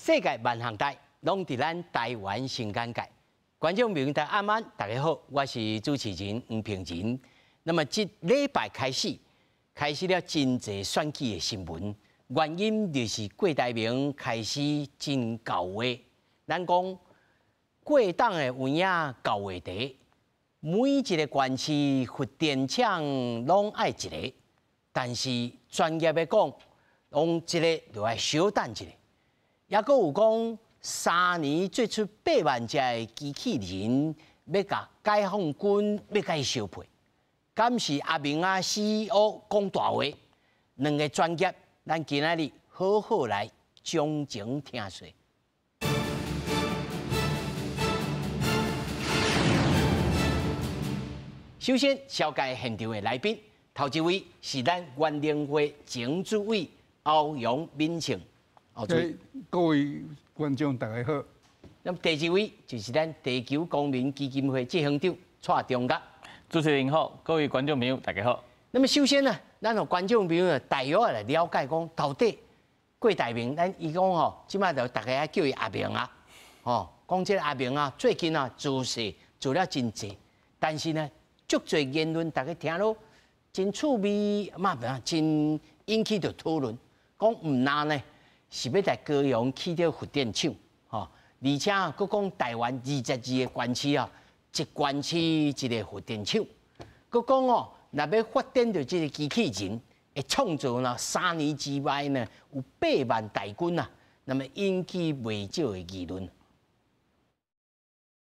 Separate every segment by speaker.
Speaker 1: 世界万项带，拢伫咱台湾新眼界。观众朋友大家晚，大家好，我是主持人黄平仁。那么，即礼拜开始了真侪选举的新闻，原因就是郭台铭开始真搞话。咱讲过党的有影搞话题，每一个县市发电厂拢爱一个，但是专业的讲，用一个就要小等一个。也阁有讲3年做出8万只的机器人，要甲解放军要甲伊相配。敢是阿明啊 CEO 讲大话？两个专业，咱今仔日好好来将情听说。首先，小介现场的来宾，头一位是咱原联会前主委欧阳敏庆。
Speaker 2: 各位观众大家好。
Speaker 1: 那么第二位就是咱地球公民基金会执行长蔡中岳。
Speaker 3: 主持人好，各位观众朋友大家好。
Speaker 1: 那么首先呢，咱和观众朋友大约来了解讲，到底郭台铭，咱伊讲吼，即摆就大家叫伊阿明啊，吼，讲这个阿明啊，最近啊做事做了真济，但是呢，足侪言论大家听了真趣味，真引起着讨论，讲毋那呢。是要来高雄起到核电厂，吼，而且啊，佫讲台湾22个县市啊，一县市一个核电厂，佫讲哦，若要发展到这个机器人，会创造呢3年之内呢有8万台军啊，那么引起未少的议论。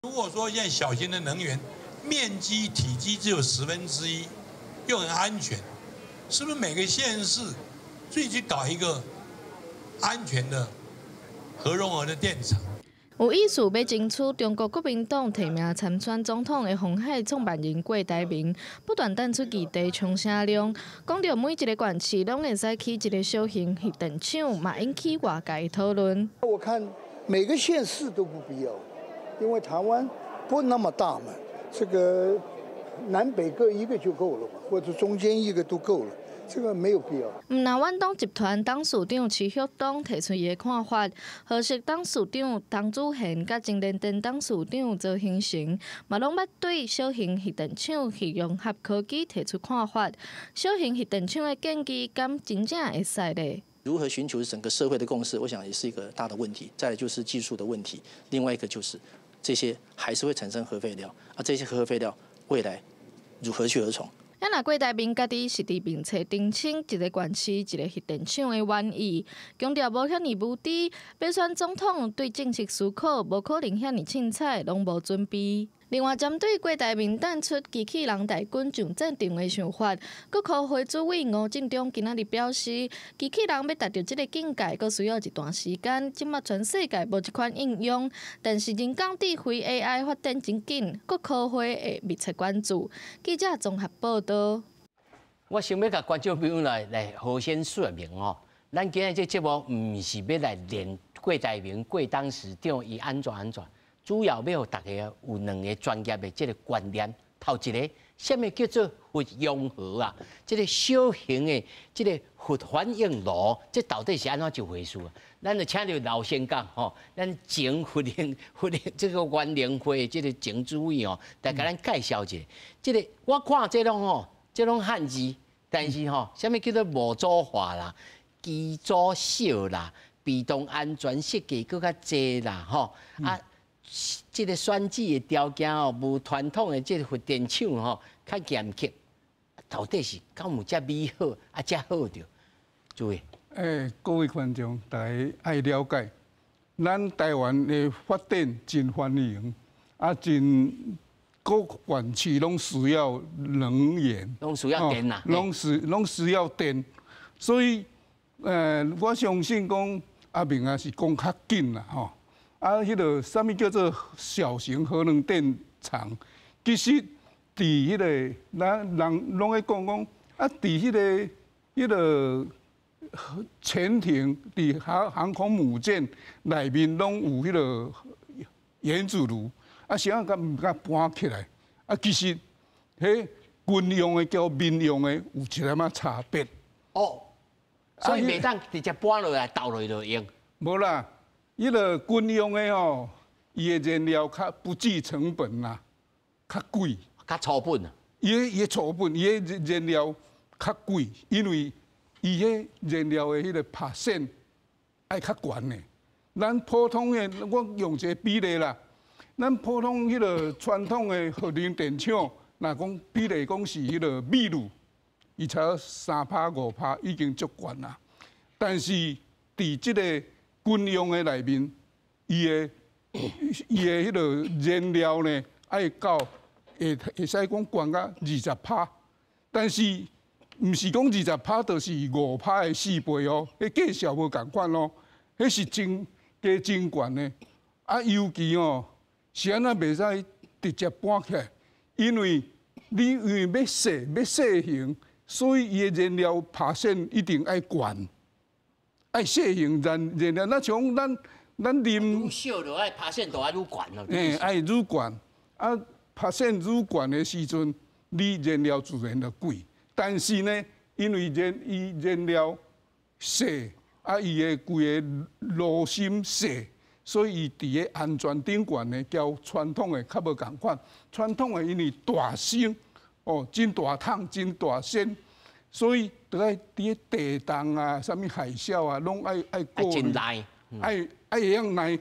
Speaker 4: 如果说现在小型的能源面积体积只有1/10，又很安全，是不是每个县市自己去搞一个？安全的核融合的电厂，
Speaker 5: 有意思要争取中国国民党提名参选总统的鸿海创办人郭台铭，不断弹出议题冲声量，讲到每一个县市拢会使起一个小型核电厂，嘛引起外界讨论。
Speaker 6: 我看每个县市都不必要，因为台湾不那么大嘛，这个南北各一个就够了嘛，或者中间一个都够了。这个没有必要。
Speaker 5: 那远东集团董事长徐旭东提出伊的看法，何氏董事长唐祖贤甲金联电董事长周兴成，嘛拢捌对小型核电厂核融合科技提出看法。小型核电厂的建议，敢真正会使咧？
Speaker 7: 如何寻求整个社会的共识，我想也是一个大的问题。再来就是技术的问题，另外一个就是这些还是会产生核废料，这些核废料未来如何去而从？
Speaker 5: 咱若郭台铭家己实地并且澄清一个县市一个核电厂的原意，强调无遐尼无知，要选总统对政策思考无可能遐尼凊彩，拢无准备。另外，针对郭台铭弹出机器人大军上战场的想法，国科会主委吴振中今仔日表示，机器人要达到这个境界，阁需要一段时间。即马全世界无这款应用，但是人工智慧 AI 发展真紧，国科会会密切关注。记者综合报道。
Speaker 1: 我想要甲观众朋友来好先说明哦，咱今日这节目毋是要来练郭台铭、郭当市长伊安怎。主要要互大家有2个专业的这个观念。头一个，什么叫做核融合啊？这个小型的这个核反应炉，这到底是安怎一回事啊？咱就请到老先讲吼，咱前核这个原联会这个前主委哦，来甲咱介绍一下。这个我看这种吼，这种汉字，但是吼，什么叫做模组化啦、基础小啦、被动安全设计更较济啦，吼啊。这个选址的条件哦，无传统的这个核电厂吼，较严苛，到底是敢有遮美好啊？遮好着？注意。
Speaker 2: 各位观众，大家爱了解，咱台湾的发展真繁荣，真各县市拢需要能源，
Speaker 1: 拢需要电呐，
Speaker 2: 拢需要电，所以我相信讲阿明啊是讲较紧啦，吼。迄个啥物叫做小型核能电厂？其实，伫迄个人拢在讲，伫迄个潜艇、伫航空母舰内面拢有迄个原子炉，谁敢唔敢搬起来？其实，迄军用的交民用的有一点仔差别。
Speaker 1: 哦，所以袂当直接搬落来倒落就用。
Speaker 2: 无啦。迄个军用的吼，伊的燃料较不计成本啦，较贵，
Speaker 1: 较粗本啊。
Speaker 2: 伊的成本，伊的燃料较贵，因为伊迄燃料的迄个帕线爱较悬呢。咱普通的，我用一个比例啦，咱普通迄个传统的核能电厂，若讲比例讲是迄个密度，伊才3%、5%已经足悬啦。但是伫即个军用的内面，伊的迄个燃料呢，爱到会使讲悬到20%，但是毋是讲20%，就是5%的4倍哦，迄计数无共款哦，迄是真悬的。啊，尤其哦，是安那袂使直接搬起来，因为你要细型，所以伊的燃料爬线一定爱悬。爱细型燃料，那像咱啉，
Speaker 1: 愈小就爱爬线都爱愈悬咯。
Speaker 2: 爱愈悬。啊，爬线愈悬的时阵，你燃料自然就贵。但是呢，因为伊燃料细，啊，伊的规个路线细，所以伊伫个安全顶悬呢，交传统的较无共款。传统的因为大声，哦，真大桶，真大声。所以，就爱伫个地动啊、啥物海啸啊，拢爱过
Speaker 1: 真耐，
Speaker 2: 爱会样耐。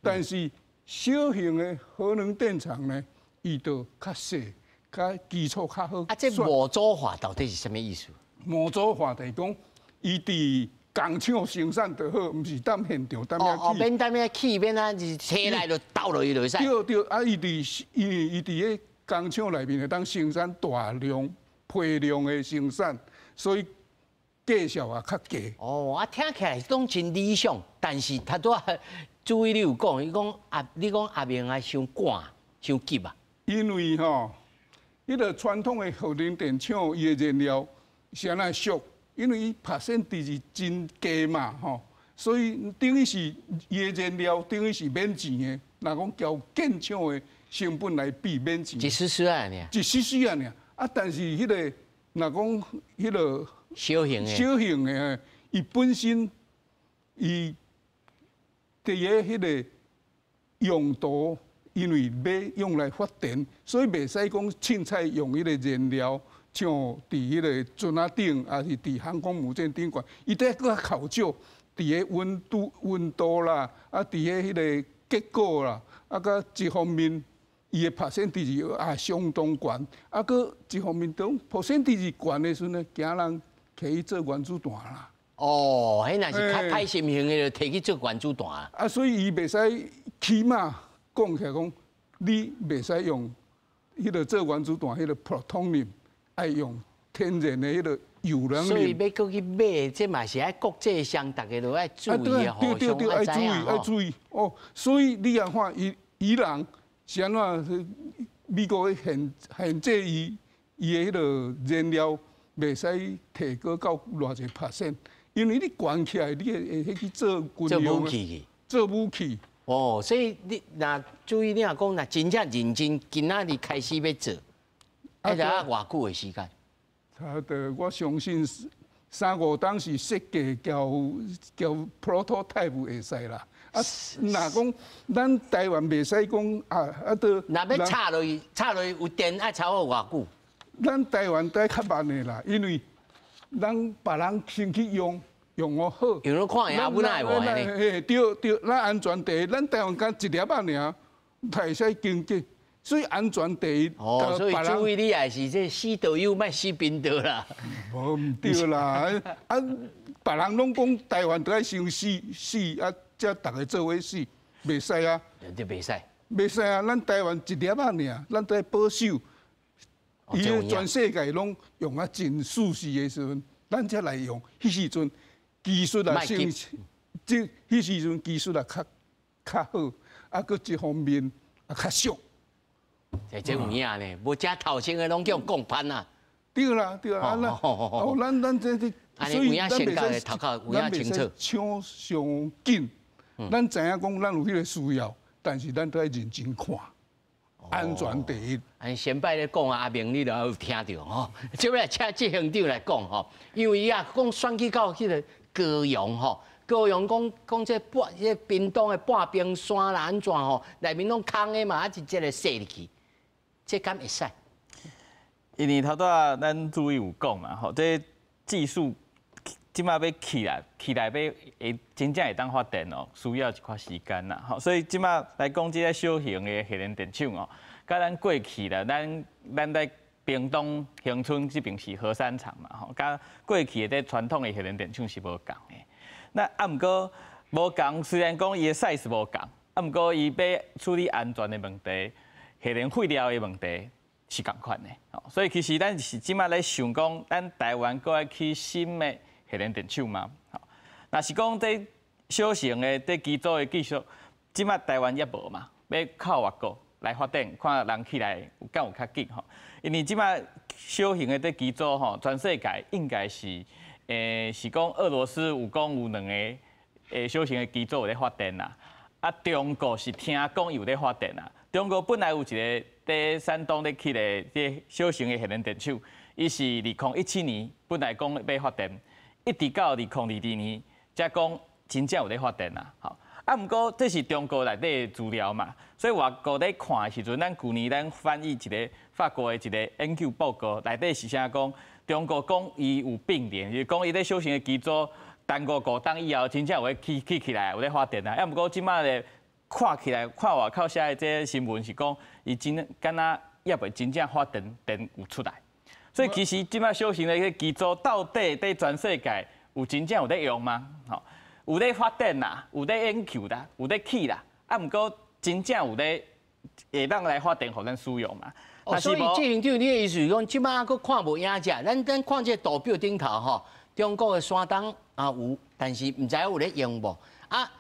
Speaker 2: 但是小型的核能电厂呢，伊就较细，较基础较好。
Speaker 1: 啊，这模组化到底是什么意思？
Speaker 2: 模组化就是讲，伊伫工厂生产就好，毋是踮现场踮遐起。
Speaker 1: 免踮遐起，免啊，是车来就倒落去就使。
Speaker 2: 对，啊，伊伫个工厂内面会当生产大量、批量的生产。所以计数也较低。
Speaker 1: 哦，啊，听起来拢真理想，但是他都注意你有讲，你讲阿明啊，伤赶、伤急啊。
Speaker 2: 因为吼，迄个传统的核能电厂，伊的燃料是安那俗，因为伊拍线值是真低嘛，吼，所以等于是伊的燃料等于是免钱的。若讲交建厂的成本来比免钱，
Speaker 1: 一丝啊呢？
Speaker 2: 一丝啊呢？啊，但是迄个。若讲迄个
Speaker 1: 小型
Speaker 2: 的，伊本身伊伫个迄个用途，因为要用来发电，所以袂使讲凊彩用迄个燃料，像伫迄个船仔顶，还是伫航空母舰顶悬，伊得搁考究伫个温度啦，啊，伫个迄个结构啦，啊，甲一方面。伊的拍线值是也相当悬，啊，搁一方面讲拍线值是悬的时阵呢，惊人摕去做原子弹啦。
Speaker 1: 哦，迄若是较歹心型的，就摕去做原子弹啊。
Speaker 2: 啊，所以伊袂使起码讲起来讲，你袂使用迄个做原子弹迄个 plutonium， 爱用天然的迄个铀能。
Speaker 1: 所以要搁去买，这嘛是爱国际上大家都爱注意的，互相爱知影
Speaker 2: 爱注意哦。所以你也看伊人。是安怎？美国限制伊的迄个燃料袂使提高到偌济%，因为你悬起来，你会去做军用做武器。
Speaker 1: 哦，所以你若注意，你若讲，若真正认真，今仔日开始要做，还得偌久的时间？
Speaker 2: 差不多，我相信3-5档是设计交 prototype 会使啦。啊，若讲咱台湾袂使讲都。
Speaker 1: 若要插落去有电爱插好偌久？
Speaker 2: 咱台湾都较慢的啦，因为咱别人先去用好。
Speaker 1: 用了看下本来无安尼。
Speaker 2: 对，咱安全第一，咱台湾敢1粒仔尔，会使经济，所以安全第一。
Speaker 1: 哦，所以注意你也是这死导游，莫死冰岛啦。
Speaker 2: 无唔对啦，啊，别人拢讲台湾都爱先死啊。才大家做伙死，袂使啊！
Speaker 1: 就袂使，
Speaker 2: 袂使啊！咱台湾1粒仔尔，咱都要保守。伊全世界拢用啊真舒适的时阵，咱才来用。迄时阵技术啊，迄时阵技术啊较好，啊，搁一方面啊较俗。
Speaker 1: 这有影呢，无遮头前的拢叫讲攀啊。
Speaker 2: 对啦，咱这，
Speaker 1: 所以咱袂使
Speaker 2: 抢上紧。咱知影讲，咱有迄个需要，但是咱都要认真看，安全第一。
Speaker 1: 安先摆咧讲啊，阿明你都有听到吼。接下来请这乡长来讲吼，因为伊啊讲选举到迄个高雄吼，高雄讲这屏东的半冰山啦安怎吼，内面拢空的嘛，啊一个塞入去，这敢会使？
Speaker 3: 因为头仔咱注意有讲嘛，吼，这技术即马要起来要会真正会当发电哦，需要一块时间啦，吼，所以即马来讲这个小型的核能电厂哦，甲咱过去啦，咱在屏东恒春这边是核三厂嘛，吼，甲过去的传统的核能电厂是无共的。那毋过无共，虽然讲伊的 size 无共，毋过伊要处理安全的问题、核能废料的问题是共款的。所以其实咱是即马咧想讲，咱台湾搁要起新的核能电厂嘛。若是讲这小型的这基础的技术，即马台湾也无嘛，要靠外国来发展，看人起来有敢有较紧吼。因为即马小型的这基础吼，全世界应该是。是讲俄罗斯有讲有两个小型的基础有咧发电啦，啊中国是听讲有咧发电啦。中国本来有一个在山东咧起的这小型的核能电厂，伊是2017年本来讲要发电，一直到2022年才讲真正有咧发电啦。好，啊毋过这是中国内底的资料嘛，所以外国咧看的时阵，咱去年咱翻译一个法国的一个研究报告，内底是啥讲？中国讲伊有并联，就是讲伊咧小型的基础，耽误5档以后，真正有咧起来，有咧发电啊。要毋过即摆咧看起来，看外口写的这新闻是讲，伊真敢若也袂真正发电有出来。所以其实即摆小型的迄基础，到底在全世界有真正有咧用吗？吼，有咧发电啦，有咧研究啦，有咧起啦。啊，毋过真正有咧会当来发电，互咱使用嘛？
Speaker 1: 所以志行长，你的意思是讲，即摆佫看无影只，咱看这图表顶头吼，中国的山东啊有，但是唔知有咧用无？啊，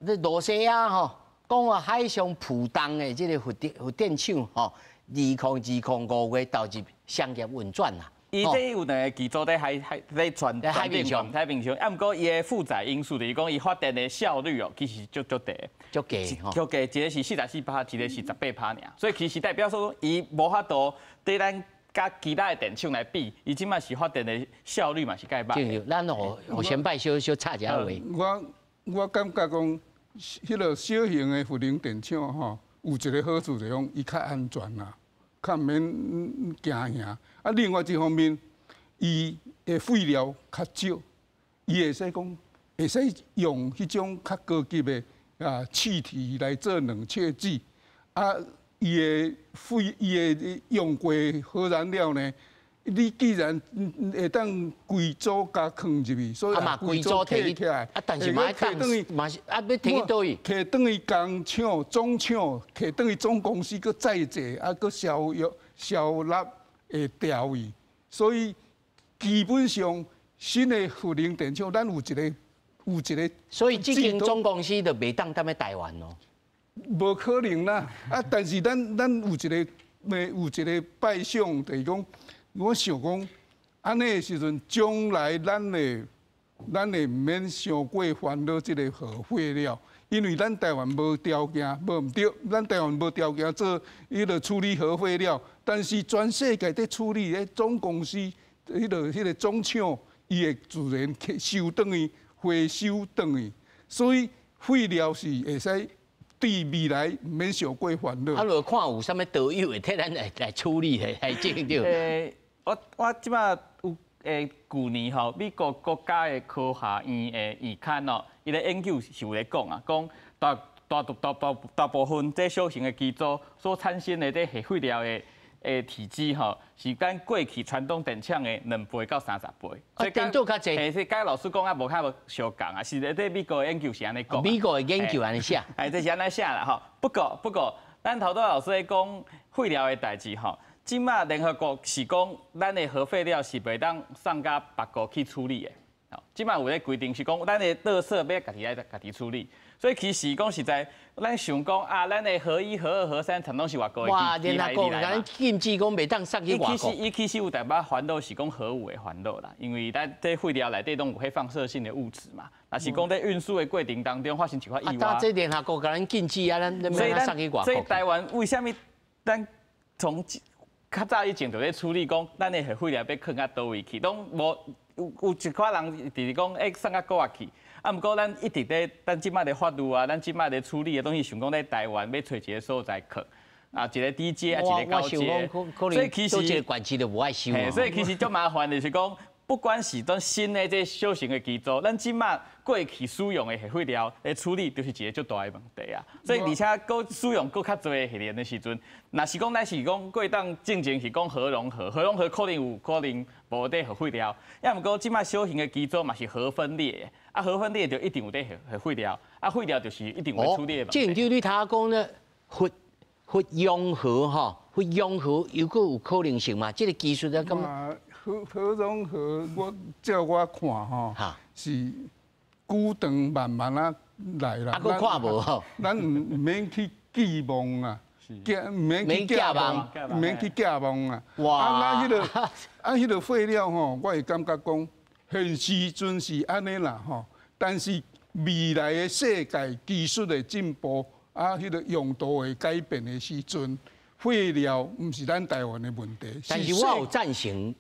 Speaker 1: 这罗西亚吼，讲话海上浦东的这个核电厂吼，2020-5月投入商业运转啦。
Speaker 3: 伊这有两个基础在海面上，啊，毋过伊的负载因素就是讲伊发电的效率哦，其实足低，
Speaker 1: 足低吼，
Speaker 3: 足低，一个是44%，一个是18%尔，所以其实代表说伊无法度对咱甲其他的电厂来比，伊即摆是发电的效率嘛是介歹。
Speaker 1: 咱互先摆小插一下话。
Speaker 2: 我感觉讲，迄个小型的核能电厂吼，有一个好处就是讲伊较安全啦。较免惊吓，啊，另外一方面，伊的废料较少，伊会使讲，会使用迄种较高级的气体来做冷却剂，啊，伊的用过核燃料呢，你既然会当规组加放入去，所以
Speaker 1: 规组摕
Speaker 2: 起来，
Speaker 1: 但是嘛是要摕去倒去？
Speaker 2: 摕等于工厂、总厂，摕等于总公司搁再制，啊，搁销纳会调伊，所以基本上新的核能电厂，咱有一个，
Speaker 1: 所以这间总公司就袂当踮台湾咯。
Speaker 2: 无可能啦，啊！但是咱有一个摆想，就是讲，我想讲，安尼的时阵，将来咱会唔免伤过烦恼这个核废料，因为咱台湾无条件，无唔对，咱台湾无条件做迄个处理核废料，但是全世界在处理的总公司，迄个总厂，伊会自然收等于回收等于，所以废料是会使。对未来唔免伤过烦恼。
Speaker 1: 啊，如看有啥物导游会替咱来处理的，来证着。
Speaker 3: 我即摆有去年吼，美国国家的科学院的院刊哦，伊咧研究是有咧讲啊，讲大部分这小型的基础所产生的这核废料的体积吼，是咱过去传统电厂的2倍到30倍。
Speaker 1: 所以电镀较济。
Speaker 3: 所以甲老师讲啊，无相共啊，是咧美国的研究是安尼讲。
Speaker 1: 美国的研究安尼写。
Speaker 3: 这是安尼写啦吼。不过，咱头拄老师咧讲废料的代志吼，即马联合国是讲咱的核废料是袂当送到别国去处理的。吼，即马有咧规定是讲咱的垃圾要家己处理。所以其实讲实在，咱想讲啊，咱的核1、核2、核3，全拢是外国的。
Speaker 1: 哇，联合国咱禁止讲袂当送去外国。
Speaker 3: 伊其实有台把烦恼是讲核武的烦恼啦，因为咱这废料内底拢有迄放射性的物质嘛。若是讲在运输的过程当中发生一块意外。
Speaker 1: 啊，这联合国甲咱禁止啊，咱免咱送去外国。
Speaker 3: 所以台湾为什么咱从较早以前就咧处理讲，咱的核废料要放到倒位去，拢无有一寡人就是讲，送到国外去。啊，毋过咱一直咧，咱即摆的法律啊，咱即摆的处理的东西，想讲在台湾要找一个所在去，啊，一个低阶啊，一个高阶，
Speaker 1: 所以其实一个管区就无爱收。
Speaker 3: 所以其实足麻烦的是讲，不管是当新的这小型的机组，咱即摆过去使用的核废料的处理，就是一个足大的问题啊。所以而且搁使用搁较侪核能的时阵，若是讲咱是讲过当进前是讲核融合，核融合可能有可能无得核废料，要毋过即摆小型的机组嘛是核分裂的。啊，核分裂就一定有得核废料，啊，废料就是一定会处理的。
Speaker 1: 即就你头讲咧，核融合吼，核融合又搁有可能性嘛？即个技术咧咁。
Speaker 2: 核融合，照我看吼，是久长慢慢啊来啦。
Speaker 1: 啊，佫看无吼。
Speaker 2: 咱唔免去寄望啊，唔免去寄望，唔免去寄望啊。哇！啊，迄个废料吼，我会感觉讲。现时阵是安尼啦吼，但是未来的世界技术的进步啊，迄个用途会改变的时阵，废料毋是咱台湾的问题。
Speaker 1: 但是我有赞成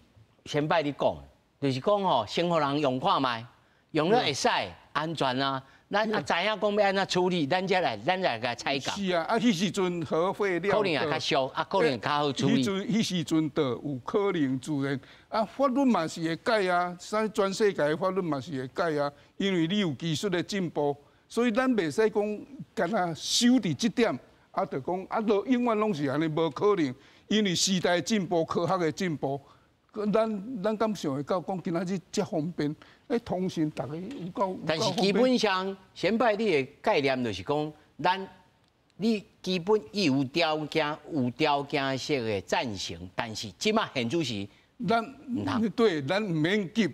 Speaker 1: 先摆你讲，就是讲吼，先互人用看卖，用了会使安全啊。咱知影讲要安怎处理，咱才来甲采购。
Speaker 2: 是啊，啊，迄时阵核废料
Speaker 1: 可能也较俗，啊，可能较好处理。
Speaker 2: 迄时阵就有可能自然啊，法律嘛是会改啊，啥全世界的法律嘛是会改啊，因为你有技术的进步，所以咱袂使讲干那守伫即点，啊，就讲啊，都永远拢是安尼，无可能，因为时代进步，科学的进步。咱敢想会到讲今仔日遮方便，通讯大家有够。
Speaker 1: 但是基本上，先摆你的概念就是讲，你基本有条件式的赞成，但是即马现主是
Speaker 2: 对，咱唔免急，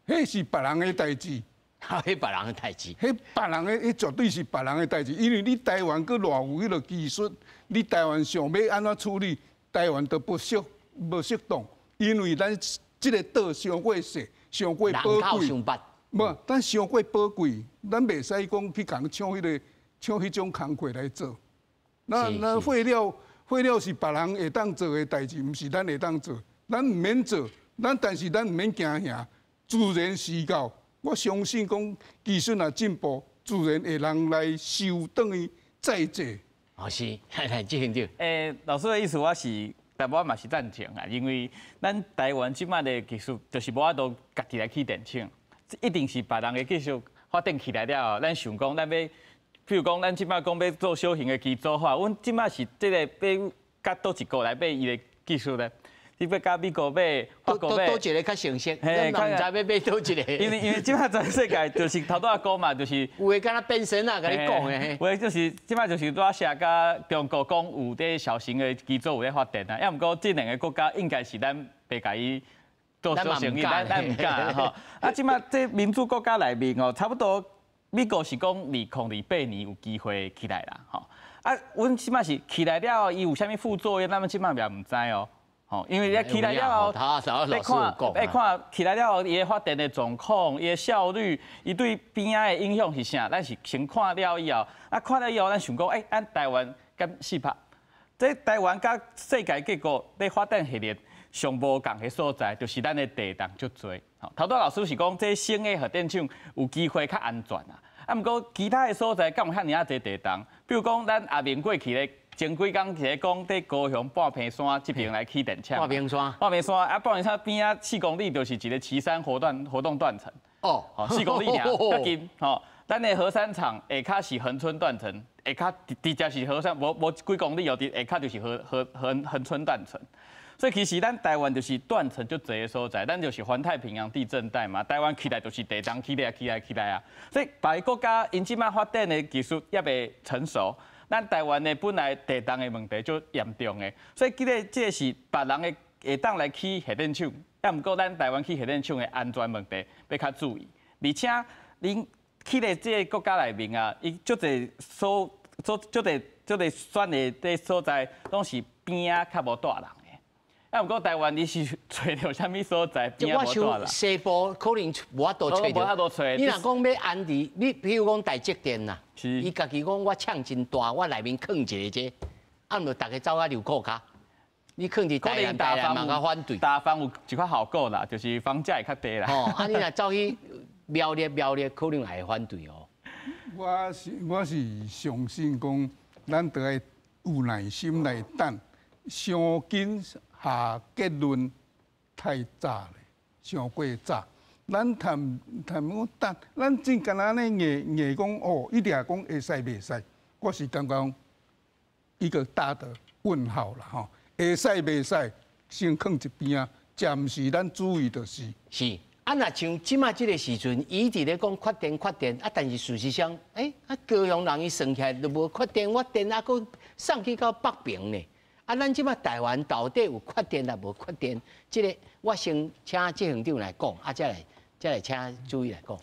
Speaker 2: 迄是别人的代志。
Speaker 1: 迄别人的代志。
Speaker 2: 迄别人的，迄绝对是别人的代志，因为你台湾佮偌有迄个技术，你台湾想要安怎处理，台湾都不适当。因为咱这个岛上过小，上过宝贵，无，咱上过宝贵，咱袂使讲去共抢迄种工课来做。那废料是别人会当做的代志，毋是咱会当做。咱唔免做，但是咱唔免惊吓，自然时到。我相信讲技术若进步，自然会人来收等于再做。
Speaker 1: 哦，是，来继续对。
Speaker 3: 老师的意思我是。但我嘛是赞成啊，因为咱台湾即摆的技术就是无法度家己来起电厂，一定是别人的技术发展起来了后，咱想讲咱要，譬如讲咱即摆讲要做小型的机组化，阮即摆是这个要甲倒一个来买伊的技术咧。你要甲美国买、法国买，
Speaker 1: 倒一个较成熟，咱嘛唔知要买倒一个。
Speaker 3: 因为即摆全世界就是头拄仔讲嘛，就是
Speaker 1: 有诶，敢若变身啊，甲你讲诶。
Speaker 3: 有诶，就是即摆就是拄仔写甲中国讲有啲小型的机组有咧发展啊，要毋过这两个国家应该是咱袂甲伊做小生意，咱唔敢吼。啊，即摆这民主国家内面哦，差不多美国是讲2028年有机会起来啦，吼。啊，阮即摆是起来了，伊有啥物副作用，咱们即摆也唔知哦。哦，因为你起来了后，要看起来了后，伊个发电的状况、伊个效率、伊对边仔的影响是啥？咱是先看了以后，啊看了以后，咱想讲，咱台湾敢4拍？这台湾甲世界各国咧发展系列上无共的所在，就是咱的地动足多。头拄老师是讲，这新的核电厂有机会较安全啊。啊，毋过其他的所在敢有遐尔啊侪地动？比如讲，咱阿明过去咧。前几工是咧讲，在高雄半屏山这边来起电厂。半屏山啊，半屏山边啊4公里就是一个旗山活动断层。哦，4公里尔，较近。吼，咱的核三厂下骹是恒春断层，下骹直接是核三，无几公里哦，下骹就是恒春断层。所以其实咱台湾就是断层就侪个所在，咱就是环太平洋地震带嘛，台湾起来就是地动起来啊。所以别个国家因即摆发展的技术也未成熟。咱台湾的本来地动的问题就严重的，所以这是别人的会当来起核电厂，也毋过咱台湾起核电厂的安全问题要较注意。而且恁起的这个国家内面啊，伊足侪选的这所在，拢是边啊较无大人的。也毋过台湾你是找到啥物所在边啊无大人？
Speaker 1: 西部可能无法度找到。你若讲要安置，你比如讲台积电呐。伊家己讲，我抢真大，我内面藏一个这，啊，就大家走啊流裤卡。你肯定台南嘛较反对。
Speaker 3: 大方有一块好过啦，就是房价会较低啦。
Speaker 1: 哦，啊，你若走去苗栗，可能也会反对哦。
Speaker 2: 我是相信讲，咱得爱有耐心来等，伤紧下结论太早咧，伤过早。咱谈讲等，咱真干那呢硬讲哦，一定讲会使袂使，我是感觉一个大的问号啦吼，会使袂使，先放一边啊，暂时咱注意就是。
Speaker 1: 是。啊，若像即马即个时阵，伊伫咧讲发电，啊，但是事实上，高雄人伊算起来都无发电，啊，搁送去到北平呢。啊，咱即马台湾到底有发电啊无发电？即个我先请执行长来讲，啊，再来请注意来讲。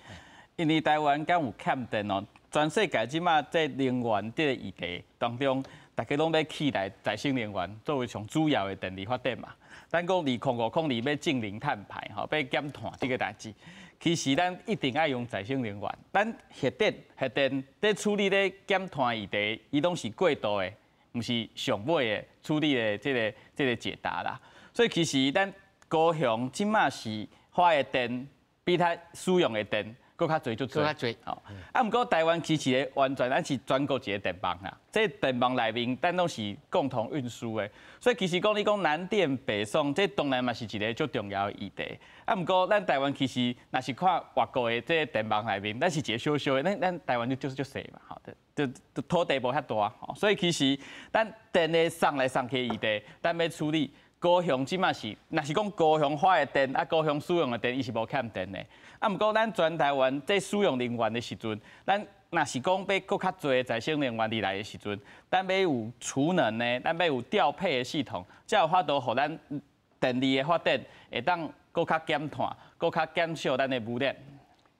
Speaker 3: 因为台湾敢有欠电哦，全世界即马在能源这个议题当中，大家拢要起来再生能源作为上主要的电力发电嘛。咱讲2050要净零碳排，吼，要减碳这个代志，其实咱一定要用再生能源。咱核电在处理咧减碳议题，伊拢是过渡的，毋是上尾的处理的这个解答啦。所以其实咱高雄即马是发的电比它使用的电搁较侪，
Speaker 1: 搁较侪。
Speaker 3: 哦，啊，毋过台湾其实完全咱是全国一个电网啦，这电网内面咱拢是共同运输的，所以其实讲你讲南电北送，这当然嘛是一个最重要的议题。啊，毋过咱台湾其实若是看外国的这电网内面，咱是一个小小的，咱台湾就是细嘛，吼，就土地无遐大，吼，所以其实咱电的送来送去的议题，咱要处理。高雄即马是，若是讲高雄发的电，啊高雄使用的电，伊是无欠电的。啊，毋过咱全台湾在使用能源的时阵，咱若是讲要搁较侪再生能源入来的时阵，咱要有储能的，咱要有调配的系统，才有法度互咱电力的发电会当搁较减碳，搁较减少咱的污染。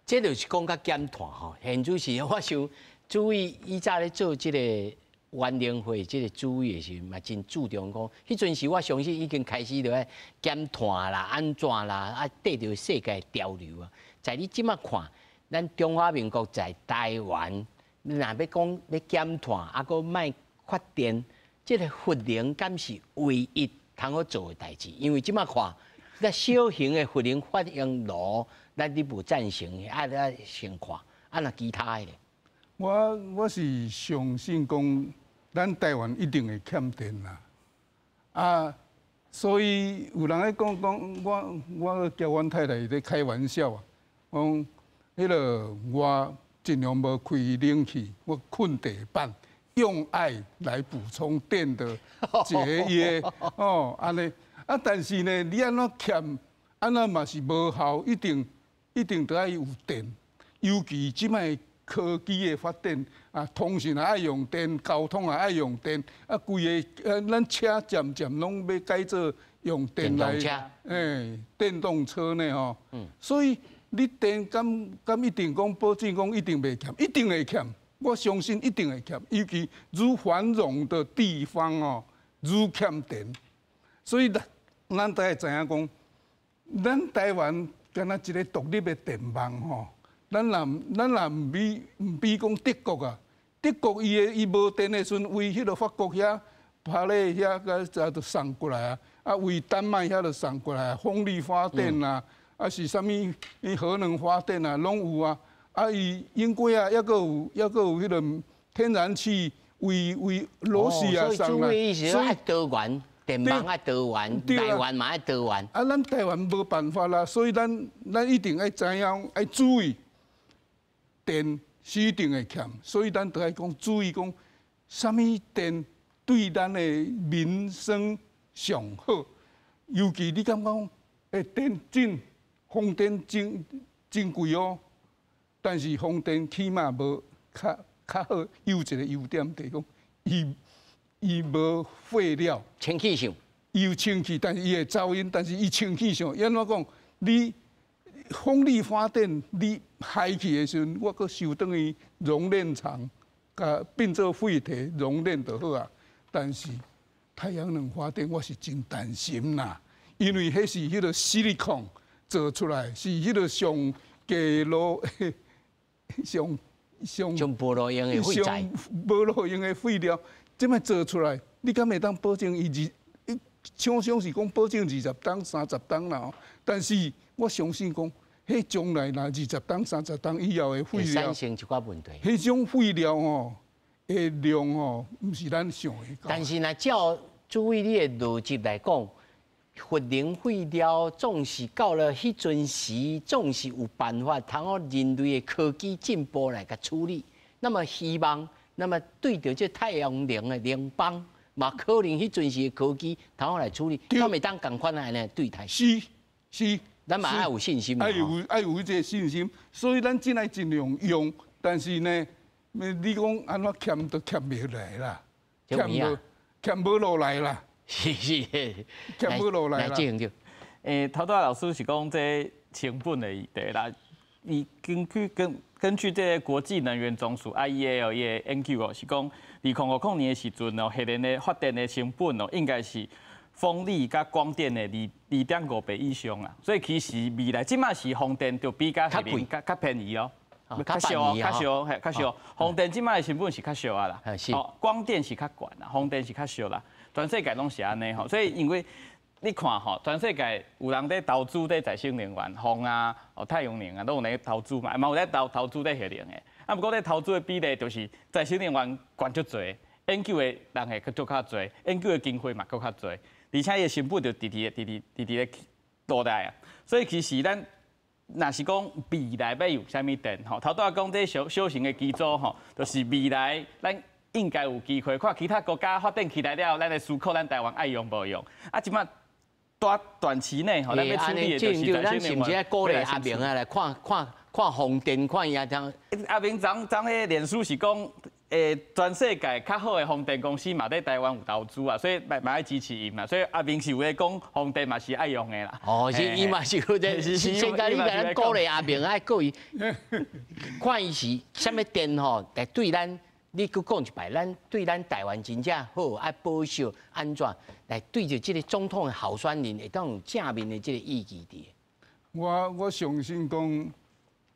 Speaker 1: 这就是讲较减碳吼。现在是我想注意，以早咧做这个。原能会即个主意的时候，嘛真注重讲，迄阵时我相信已经开始在减碳啦、安怎啦，啊，对着世界潮流啊。在你即马看，咱中华民国在台湾，若要讲要减碳，啊，搁卖发电，即个核能敢是唯一通好做的代志。因为即马看，那小型的核能发电炉，咱你无赞成的，啊，先看，啊，那其他的咧。
Speaker 2: 我是相信讲，咱台湾一定会欠电啦。啊，所以有人咧讲，我交阮太太在开玩笑啊，讲迄个我尽量无开冷气，我困地板，用爱来补充电的节约哦，安尼啊，但是呢，你安怎欠，安怎嘛是无效，一定得爱有电，尤其即摆。科技的发展啊，通讯也爱用电，交通也爱用电，啊，规个咱车渐渐拢要改做用电来，电动车呢吼。所以你电敢一定讲保证讲一定袂欠，一定会欠。我相信一定会欠，尤其愈繁荣的地方哦，愈欠电。所以咱都要知影讲，咱台湾敢若一个独立的电网吼。咱若唔比讲德国啊，德国伊无电的时阵，为迄个法国遐、巴黎遐个就送过来啊，啊为丹麦遐就送过来，风力发电啊，啊是啥物核能发电啊，拢有啊。啊伊英国啊，抑个有迄个天然气为罗西亚送来，
Speaker 1: 所以爱多元，电网爱多元，台湾嘛爱多元。
Speaker 2: 啊，咱台湾无办法啦，所以咱一定爱知影，爱注意。电是一定会欠，所以咱都爱讲注意讲，啥物电对咱的民生上好。尤其你感觉电风电真贵哦，但是风电起码无较好，有一个优点就是讲，伊无废料，
Speaker 1: 氢气上，
Speaker 2: 伊有氢气，但是伊会噪音，但是伊氢气上，安怎讲？你风力发电，你开去的时阵，我搁收等于熔炼厂，甲变做废铁熔炼就好啊。但是太阳能发电，我是真担心啦，因为迄是迄个silicon做出来，是迄个上低落
Speaker 1: 上无路用的废材，
Speaker 2: 无路用的废料，这么做出来，你敢会当保证伊厂商是讲保证20档、30档啦，但是我相信讲，迄将来若20档、30档以后的废料，
Speaker 1: 产生一寡问题。
Speaker 2: 迄种废料吼，的量吼，毋是咱想的高。
Speaker 1: 但是若照注意你的逻辑来讲，核能废料总是到了迄阵时，总是有办法通好人类的科技进步来甲处理。那么希望，那么对着这太阳能的联邦，嘛可能迄阵时的科技通好来处理，敢会当共款安尼对待？
Speaker 2: 是，
Speaker 1: 咱嘛爱有信心。
Speaker 2: 爱有这个信心，所以咱真爱尽量用，但是呢，你讲安怎欠都欠袂来啦，欠无落来啦。
Speaker 1: 是，
Speaker 2: 欠无落来啦。
Speaker 3: 头拄老师是讲这成本的议题啦。伊根据这个国际能源总署 IEA 伊的研究哦，是讲2050年的时阵哦，核能的发电的成本哦，应该是风力甲光电的2.5倍以上啊。所以其实未来即马是风电就比较核能较便宜哦。较俗，风电即马的成本是较俗啊啦，光电是较悬啦，风电是较俗啦，全世界拢是安尼吼，所以因为你看吼，全世界有人在投资在再生能源，风啊、太阳能啊，都有在投资嘛，嘛有在投资在核能的，啊，不过在投资的比例就是再生能源悬足多，研究的人会足较多，研究的经费嘛佫较多，而且伊的成本就直咧多大啊，所以其实咱。若是讲未来要用啥物电吼，头拄仔讲这小型的机组吼，就是未来咱应该有机会看其他国家发展起来了，咱来思考咱台湾爱用无用。啊，即摆短期内吼，咱要处理的就是
Speaker 1: 咱是毋是爱鼓励阿明啊来看风电，看伊啊当。
Speaker 3: 阿明昨迄脸书是讲。全世界较好的风电公司嘛，在台湾有投资啊，所以嘛爱支持伊嘛，所以阿明是有咧讲风电嘛是爱用的啦。
Speaker 1: 哦，是伊嘛是有在，现在你甲咱鼓励阿明爱鼓伊，看伊是啥物电吼，来对咱，你佫讲一摆，咱对咱台湾真正好，爱保守安全，来对着这个总统的候选人会当有正面的这个意义伫。
Speaker 2: 我相信讲，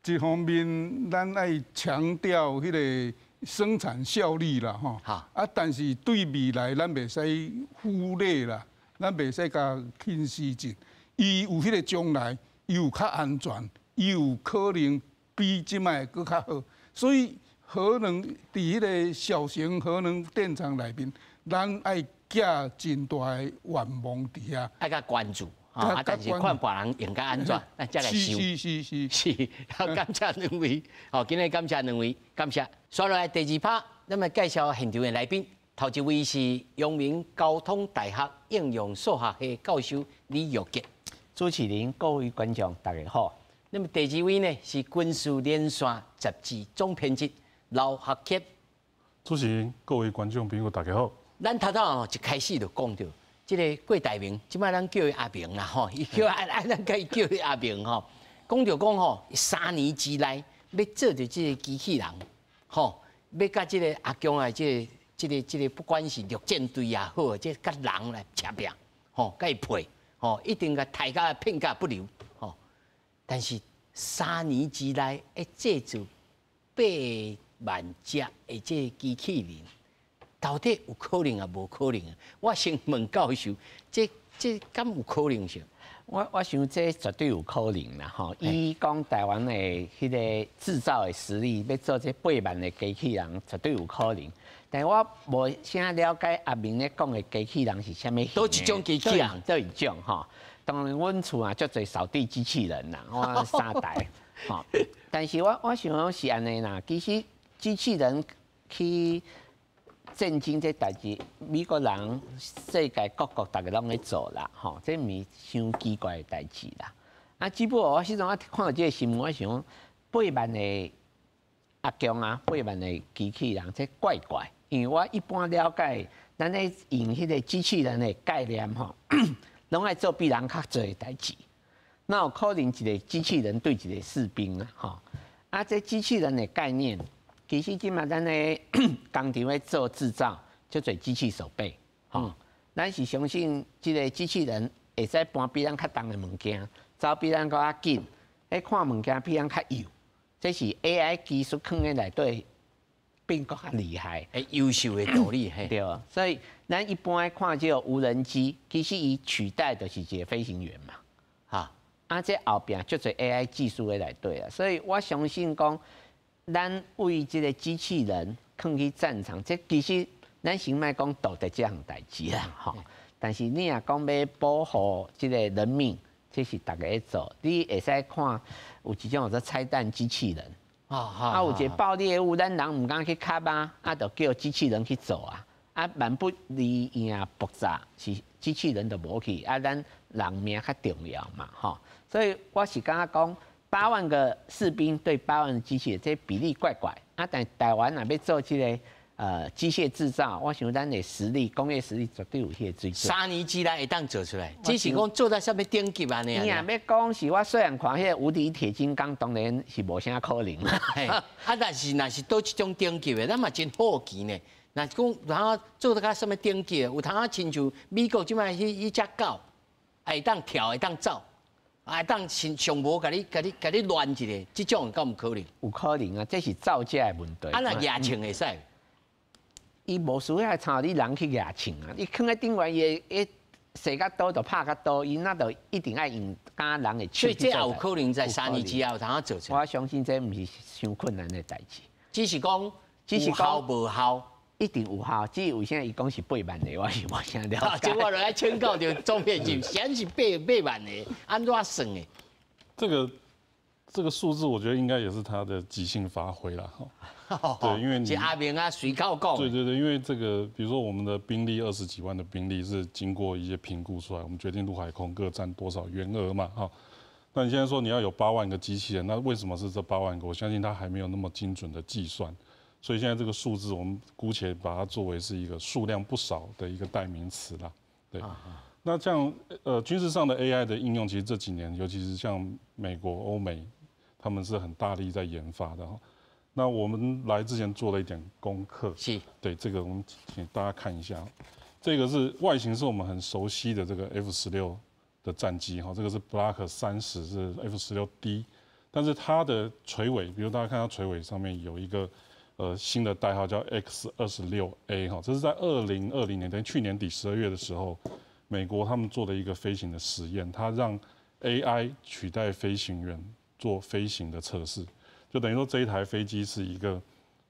Speaker 2: 一方面咱爱强调迄个。生产效率啦，吼，啊，但是对未来咱袂使忽略啦，咱袂使甲轻视进。伊有迄个将来，伊有较安全，伊有可能比即摆佫较好。所以核能伫迄个小型核能电厂内面，咱爱寄真大的愿望伫遐，
Speaker 1: 爱甲关注。啊！但是看别人用甲安怎，咱才来收。是，好，感谢两位。好，今日感谢两位，感谢。刷落来第二趴，咱们介绍现场的来宾。头一位是阳明交通大学应用数学系教授李玉杰。
Speaker 8: 主持人、各位观众，大家好。
Speaker 1: 那么第二位呢是军事连线杂志总编辑刘学杰。
Speaker 9: 主持人、各位观众朋友，大家好。
Speaker 1: 咱头头一开始就讲到。这个郭台铭，即摆咱叫伊阿明啦吼，伊叫咱甲伊叫伊阿明吼。讲着讲吼，3年之内要做着这个机器人，吼，要甲这个阿强啊，这个不管是陆战队也好，这甲人来吃拼，吼，甲伊配，吼，一定甲大家片价不留，吼。但是3年之内要制造8万只的这机器人。到底有可能啊？无可能啊？我先问教授，这敢有可能性？
Speaker 8: 我想这绝对有可能啦吼。伊讲台湾的迄个制造的实力，要做这8万的机器人，绝对有可能。但是我无啥了解阿明咧讲的机器人是啥物？
Speaker 1: 都一种机器人，
Speaker 8: 都一种吼。当然，阮厝啊足侪扫地机器人啦，我3台吼。但是我想是安尼啦，其实机器人去。震惊这代志，美国人、世界各国大家拢在做啦，吼，这毋是伤奇怪的代志啦。啊，只不过我时阵我看到这个新闻，我想8万的阿强啊，8万的机器人，这怪怪。因为我一般了解，咱咧用迄个机器人的概念吼，拢爱做比人较做的代志。那有可能一个机器人对一个士兵啊，吼，啊，这机器人的概念。其实今嘛，咱咧工厂咧做制造，就做机器手背，吼。咱是相信这个机器人会使搬比咱较重的物件，走比咱较紧，看物件比咱较幼。这是 AI 技术放在内底变更较厉害，
Speaker 1: 优秀的动力，嘿，
Speaker 8: 对。所以咱一般看这个无人机，其实伊取代的是一个飞行员嘛，哈。啊，这后边就做 AI 技术的来对啊，所以我相信讲，咱为这个机器人放去战场，这其实咱先莫讲道德这项代志啦，吼。但是你若讲要保护这个人命，这是大家在做。你会使看有一种叫做拆弹机器人，有一个爆裂物，咱人唔敢去卡啊，就叫机器人去做啊。啊，万不离呀爆炸是机器人就无去，啊，咱人命较重要嘛，吼。所以我是感觉讲8万个士兵对8万个机器人，这比例怪怪啊。但台湾若要做这个机械制造，我想咱的实力、工业实力绝对有迄个水准。
Speaker 1: 3年之内会当做出来，只是讲做到什么等级安尼。
Speaker 8: 你若要讲是我虽然看迄个无敌铁金刚，当然是无啥可能啦。
Speaker 1: 但是若是到这种等级的，咱嘛真好奇呢。那讲然后做到到什么等级的，有通啊亲像美国即摆迄只狗，会当跳会当走。啊，当上无甲你乱一个，这种敢有可能？
Speaker 8: 有可能啊，这是造假的问题。
Speaker 1: 啊，那野枪会使？
Speaker 8: 伊无需要抄你人去野枪啊，伊放在顶面伊射较多就拍较多，伊那就一定爱用敢人的手。
Speaker 1: 所以这也有可能在3年之后有通做出来。
Speaker 8: 我相信这毋是伤困难的代志，
Speaker 1: 只是讲有效无效。
Speaker 8: 一定有效，只是为啥伊讲是8万的，我是无啥了解。
Speaker 1: 结果来宣告着总面积，显是8万的，安怎算的？
Speaker 9: 这个数字，我觉得应该也是他的即兴发挥啦，哈。对，因为你
Speaker 1: 阿明啊，随口讲。
Speaker 9: 对，因为这个，比如说我们的兵力20几万的兵力是经过一些评估出来，我们决定陆海空各占多少员额嘛，哈。那你现在说你要有8万个机器人，那为什么是这8万个？我相信它还没有那么精准的计算。所以现在这个数字，我们姑且把它作为是一个数量不少的一个代名词啦。对，那像军事上的 AI 的应用，其实这几年，尤其是像美国、欧美，他们是很大力在研发的。那我们来之前做了一点功课，
Speaker 1: 是
Speaker 9: 对这个我们请大家看一下，这个是外形是我们很熟悉的这个 F-16的战机哈，这个是 Block 30是 F-16D， 但是它的垂尾，比如大家看到垂尾上面有一个。新的代号叫 X-26A 哈，这是在2020年，等于去年底12月的时候，美国他们做的一个飞行的实验，它让 AI 取代飞行员做飞行的测试，就等于说这一台飞机是一个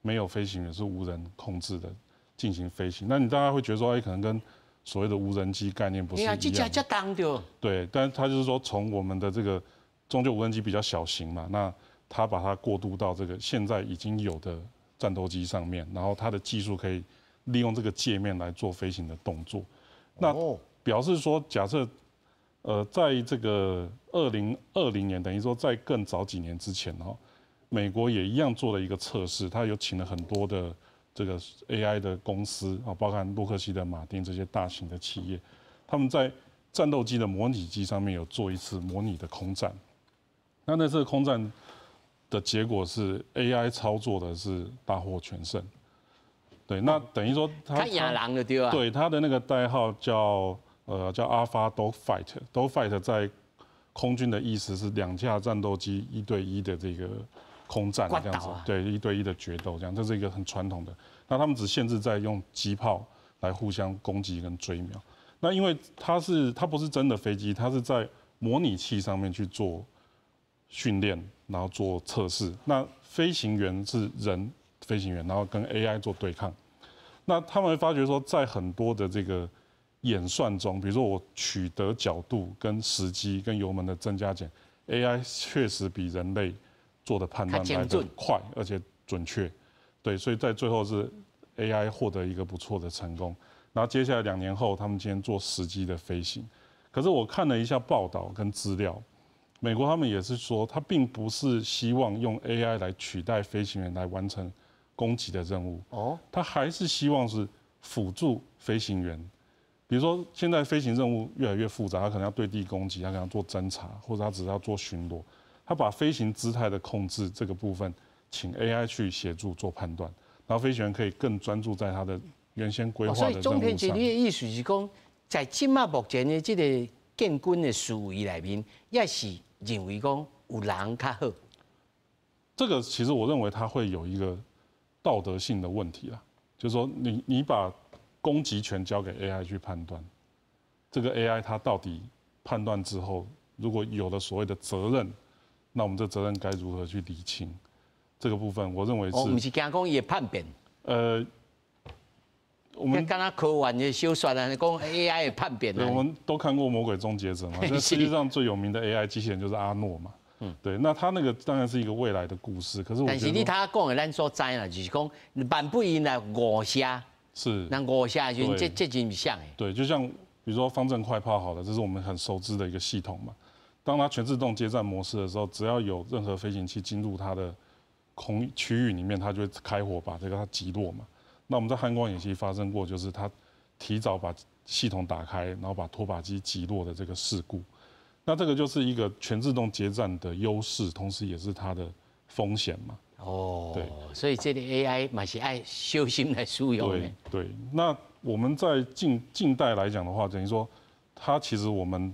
Speaker 9: 没有飞行员，是无人控制的进行飞行。那你大家会觉得说，可能跟所谓的无人机概念不是一样的。对，但它就是说从我们的这个终究无人机比较小型嘛，那它把它过渡到这个现在已经有的。战斗机上面，然后它的技术可以利用这个界面来做飞行的动作。那表示说，假设在这个2020年，等于说在更早几年之前美国也一样做了一个测试，他有请了很多的这个 AI 的公司包含洛克希德马丁这些大型的企业，他们在战斗机的模拟机上面有做一次模拟的空战。那次空战。的结果是 AI 操作的是大获全胜，对，那等于说
Speaker 1: 他亚狼的对吧？
Speaker 9: 对，他的那个代号叫 Alpha Dogfight 在空军的意思是2架战斗机1对1的这个空战这样子，对，1对1的决斗这样，这是一个很传统的。那他们只限制在用机炮来互相攻击跟追瞄。那因为它不是真的飞机，它是在模拟器上面去做训练。然后做测试，那飞行员是人飞行员，然后跟 AI 做对抗。那他们会发觉说，在很多的这个演算中，比如说我取得角度、跟时机、跟油门的增加减 ，AI 确实比人类做的判断来得快，而且准确。对，所以在最后是 AI 获得一个不错的成功。然后接下来2年后，他们今天做实机的飞行。可是我看了一下报道跟资料。美国他们也是说，他并不是希望用 AI 来取代飞行员来完成攻击的任务，他还是希望是辅助飞行员。比如说，现在飞行任务越来越复杂，他可能要对地攻击，他可能要做侦察，或者他只是要做巡逻。他把飞行姿态的控制这个部分，请 AI 去协助做判断，然后飞行员可以更专注在他的原先规划的任务上。
Speaker 1: 所以总编辑，你的意思是讲，在今嘛目前的这个建军的思维里面，也是。认为讲有人较好，
Speaker 9: 这个其实我认为它会有一个道德性的问题啦，就是说你把攻击权交给 AI 去判断，这个 AI 它到底判断之后，如果有了所谓的责任，那我们这责任该如何去厘清？这个部分，我认为是。
Speaker 1: 不是惊讲伊叛变。
Speaker 9: 我们
Speaker 1: 刚刚科幻的小说啊，讲 AI 的叛变。
Speaker 9: 对，我们都看过《魔鬼终结者》嘛，那世界上最有名的 AI 机器人就是阿诺嘛。对，那他那个当然是一个未来的故事，可是我觉得。但
Speaker 1: 是你他讲的，咱所知啦，就是讲万不因来误写。
Speaker 9: 是。
Speaker 1: 那误写就这真像诶。
Speaker 9: 对，就像比如说方阵快炮好了，这是我们很熟知的一个系统嘛。当它全自动接战模式的时候，只要有任何飞行器进入它的空区域里面，它就会开火把这个它击落嘛。那我们在汉光演习发生过，就是它提早把系统打开，然后把拖把机击落的这个事故。那这个就是一个全自动接战的优势，同时也是它的风险嘛。
Speaker 1: 哦，对，所以这个 AI 嘛是爱小心来使用的。
Speaker 9: 对，那我们在近代来讲的话，等于说它其实我们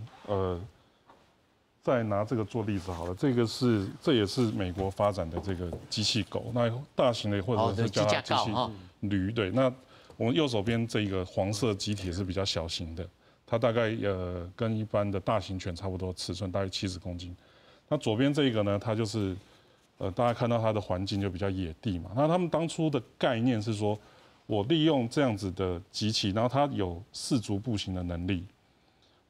Speaker 9: 再拿这个做例子好了，这也是美国发展的这个机器狗，那大型的或者是叫它机器驴，对。那我们右手边这个黄色机体是比较小型的，它大概跟一般的大型犬差不多尺寸，大概70公斤。那左边这个呢，它就是大家看到它的环境就比较野地嘛。那他们当初的概念是说，我利用这样子的机器，然后它有4足步行的能力，